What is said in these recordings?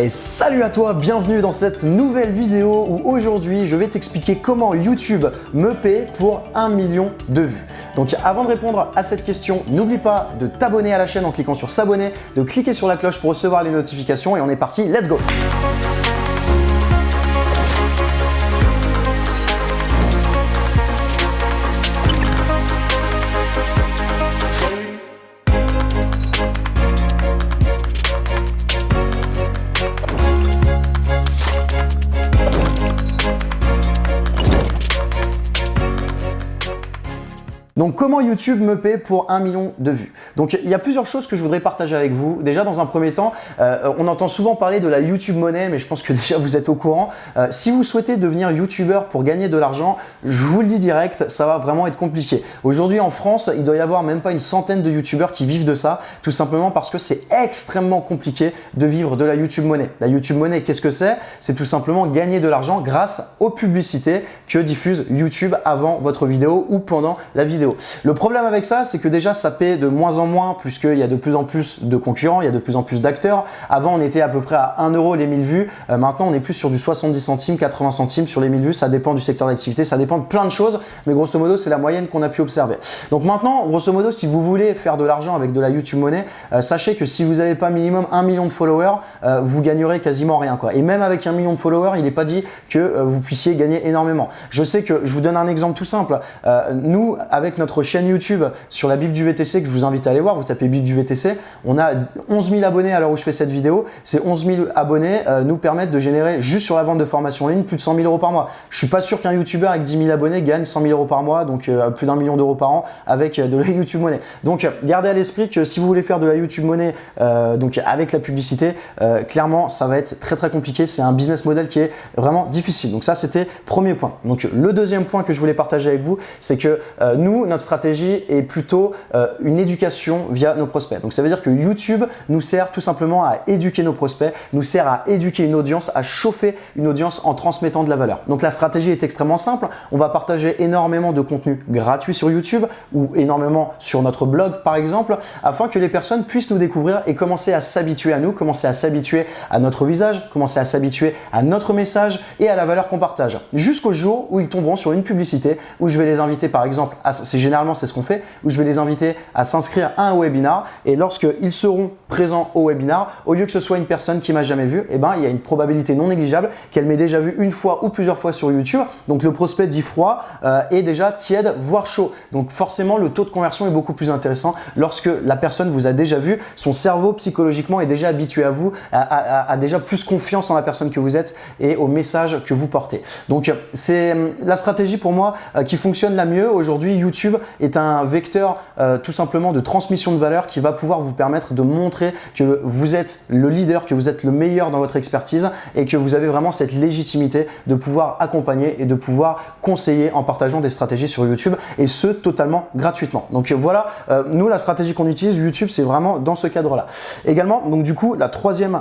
Et salut à toi, bienvenue dans cette nouvelle vidéo où aujourd'hui je vais t'expliquer comment YouTube me paie pour 1 million de vues. Donc avant de répondre à cette question, n'oublie pas de t'abonner à la chaîne en cliquant sur s'abonner, de cliquer sur la cloche pour recevoir les notifications et on est parti, let's go! Donc comment YouTube me paie pour 1 million de vues? Donc il y a plusieurs choses que je voudrais partager avec vous. Déjà dans un premier temps, on entend souvent parler de la YouTube Money, mais je pense que déjà vous êtes au courant. Si vous souhaitez devenir YouTuber pour gagner de l'argent, je vous le dis direct, ça va vraiment être compliqué. Aujourd'hui en France, il doit y avoir même pas une centaine de YouTubers qui vivent de ça, tout simplement parce que c'est extrêmement compliqué de vivre de la YouTube Money. La YouTube Money, qu'est-ce que c'est? C'est tout simplement gagner de l'argent grâce aux publicités que diffuse YouTube avant votre vidéo ou pendant la vidéo. Le problème avec ça, c'est que déjà ça paie de moins en moins puisqu'il y a de plus en plus de concurrents, il y a de plus en plus d'acteurs. Avant, on était à peu près à 1 euro les 1000 vues. Maintenant, on est plus sur du 70 centimes, 80 centimes sur les 1000 vues. Ça dépend du secteur d'activité, ça dépend de plein de choses. Mais grosso modo, c'est la moyenne qu'on a pu observer. Donc maintenant, grosso modo, si vous voulez faire de l'argent avec de la YouTube Money, sachez que si vous n'avez pas minimum 1 million de followers, vous gagnerez quasiment rien, quoi. Et même avec 1 million de followers, il n'est pas dit que vous puissiez gagner énormément. Je sais que, je vous donne un exemple tout simple. Nous, avec notre chaîne YouTube sur la Bible du VTC que je vous invite à aller voir, vous tapez Bible du VTC, on a 11 000 abonnés à l'heure où je fais cette vidéo. Ces 11 000 abonnés nous permettent de générer juste sur la vente de formation en ligne plus de 100 000 euros par mois. Je suis pas sûr qu'un YouTuber avec 10 000 abonnés gagne 100 000 euros par mois, donc plus d'1 million d'euros par an avec de la YouTube Money. Donc gardez à l'esprit que si vous voulez faire de la YouTube Money donc avec la publicité, clairement ça va être très très compliqué. C'est un business model qui est vraiment difficile. Donc ça c'était premier point. Donc le deuxième point que je voulais partager avec vous, c'est que nous, notre stratégie est plutôt une éducation via nos prospects. Donc ça veut dire que YouTube nous sert tout simplement à éduquer nos prospects, nous sert à éduquer une audience, à chauffer une audience en transmettant de la valeur. Donc la stratégie est extrêmement simple. On va partager énormément de contenu gratuit sur YouTube ou énormément sur notre blog par exemple, afin que les personnes puissent nous découvrir et commencer à s'habituer à nous, commencer à s'habituer à notre visage, commencer à s'habituer à notre message et à la valeur qu'on partage. Jusqu'au jour où ils tomberont sur une publicité où je vais les inviter par exemple, c'est ce qu'on fait, où je vais les inviter à s'inscrire à un webinar et lorsqu'ils seront présents au webinar, au lieu que ce soit une personne qui m'a jamais vu, eh ben, il y a une probabilité non négligeable qu'elle m'ait déjà vu une fois ou plusieurs fois sur YouTube. Donc le prospect dit froid est déjà tiède, voire chaud. Donc forcément, le taux de conversion est beaucoup plus intéressant lorsque la personne vous a déjà vu, son cerveau psychologiquement est déjà habitué à vous, a déjà plus confiance en la personne que vous êtes et au message que vous portez. Donc c'est la stratégie pour moi qui fonctionne la mieux. Aujourd'hui, YouTube est un vecteur tout simplement de transmission de valeur qui va pouvoir vous permettre de montrer que vous êtes le leader, que vous êtes le meilleur dans votre expertise et que vous avez vraiment cette légitimité de pouvoir accompagner et de pouvoir conseiller en partageant des stratégies sur YouTube et ce totalement gratuitement. Donc voilà, nous la stratégie qu'on utilise, YouTube, c'est vraiment dans ce cadre-là. Également, donc du coup, la troisième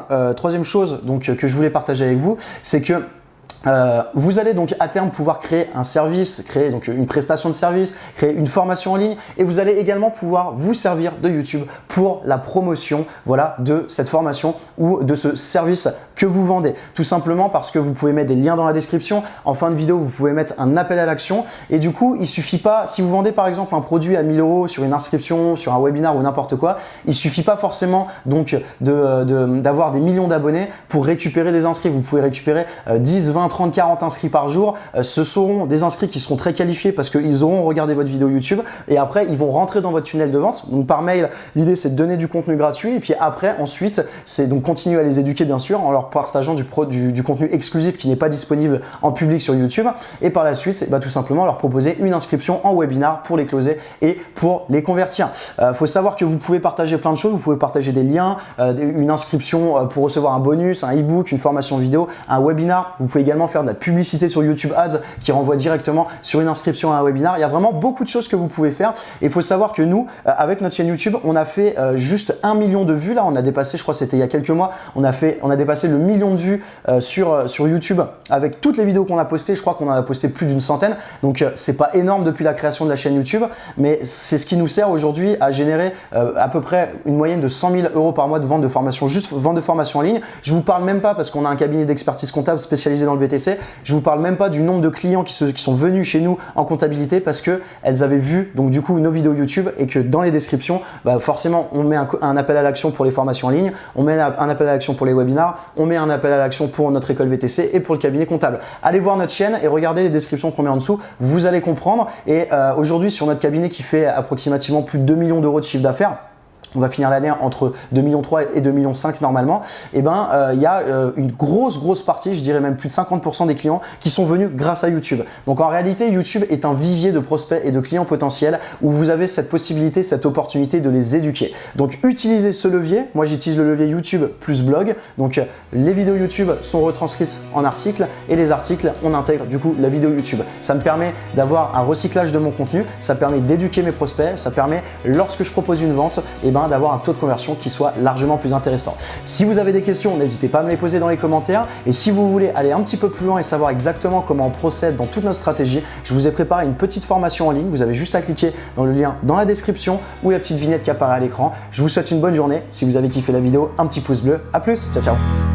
chose donc, que je voulais partager avec vous, c'est que vous allez donc à terme pouvoir créer un service, créer donc une prestation de service, créer une formation en ligne et vous allez également pouvoir vous servir de YouTube pour la promotion, voilà, de cette formation ou de ce service que vous vendez. Tout simplement parce que vous pouvez mettre des liens dans la description. En fin de vidéo, vous pouvez mettre un appel à l'action et du coup, il suffit pas, si vous vendez par exemple un produit à 1000 euros sur une inscription, sur un webinar ou n'importe quoi, il suffit pas forcément donc d'avoir des millions d'abonnés pour récupérer des inscrits. Vous pouvez récupérer 10, 20, 30, 40 inscrits par jour. Ce seront des inscrits qui seront très qualifiés parce qu'ils auront regardé votre vidéo YouTube et après ils vont rentrer dans votre tunnel de vente. Donc par mail, l'idée c'est de donner du contenu gratuit et puis après ensuite c'est donc continuer à les éduquer bien sûr en leur partageant du contenu exclusif qui n'est pas disponible en public sur YouTube et par la suite tout simplement leur proposer une inscription en webinar pour les closer et pour les convertir. Faut savoir que vous pouvez partager plein de choses, vous pouvez partager des liens, une inscription pour recevoir un bonus, un e-book, une formation vidéo, un webinar. Vous pouvez également également faire de la publicité sur YouTube Ads qui renvoie directement sur une inscription à un webinar. Il y a vraiment beaucoup de choses que vous pouvez faire. Et il faut savoir que nous, avec notre chaîne YouTube, on a fait juste 1 million de vues. Là, on a dépassé, je crois que c'était il y a quelques mois, on a dépassé le million de vues sur YouTube avec toutes les vidéos qu'on a postées. Je crois qu'on en a posté plus d'une centaine. Donc, c'est pas énorme depuis la création de la chaîne YouTube, mais c'est ce qui nous sert aujourd'hui à générer à peu près une moyenne de 100 000 € par mois de vente de formation, juste vente de formation en ligne. Je vous parle même pas, parce qu'on a un cabinet d'expertise comptable spécialisé dans le VTC, je vous parle même pas du nombre de clients qui sont venus chez nous en comptabilité parce que elles avaient vu donc du coup nos vidéos YouTube et que dans les descriptions, forcément on met un appel à l'action pour les formations en ligne, on met un appel à l'action pour les webinars, on met un appel à l'action pour notre école VTC et pour le cabinet comptable. Allez voir notre chaîne et regardez les descriptions qu'on met en dessous, vous allez comprendre. Et aujourd'hui sur notre cabinet qui fait approximativement plus de 2 millions d'euros de chiffre d'affaires, on va finir l'année entre 2,3 millions et 2,5 millions normalement, et il y a une grosse partie, je dirais même plus de 50% des clients qui sont venus grâce à YouTube. Donc en réalité, YouTube est un vivier de prospects et de clients potentiels où vous avez cette possibilité, cette opportunité de les éduquer. Donc utilisez ce levier. Moi, j'utilise le levier YouTube plus blog. Donc les vidéos YouTube sont retranscrites en articles et les articles, on intègre du coup la vidéo YouTube. Ça me permet d'avoir un recyclage de mon contenu, ça permet d'éduquer mes prospects, ça permet, lorsque je propose une vente, d'avoir un taux de conversion qui soit largement plus intéressant. Si vous avez des questions, n'hésitez pas à me les poser dans les commentaires. Et si vous voulez aller un petit peu plus loin et savoir exactement comment on procède dans toute notre stratégie, je vous ai préparé une petite formation en ligne. Vous avez juste à cliquer dans le lien dans la description ou la petite vignette qui apparaît à l'écran. Je vous souhaite une bonne journée. Si vous avez kiffé la vidéo, un petit pouce bleu. À plus, ciao ciao.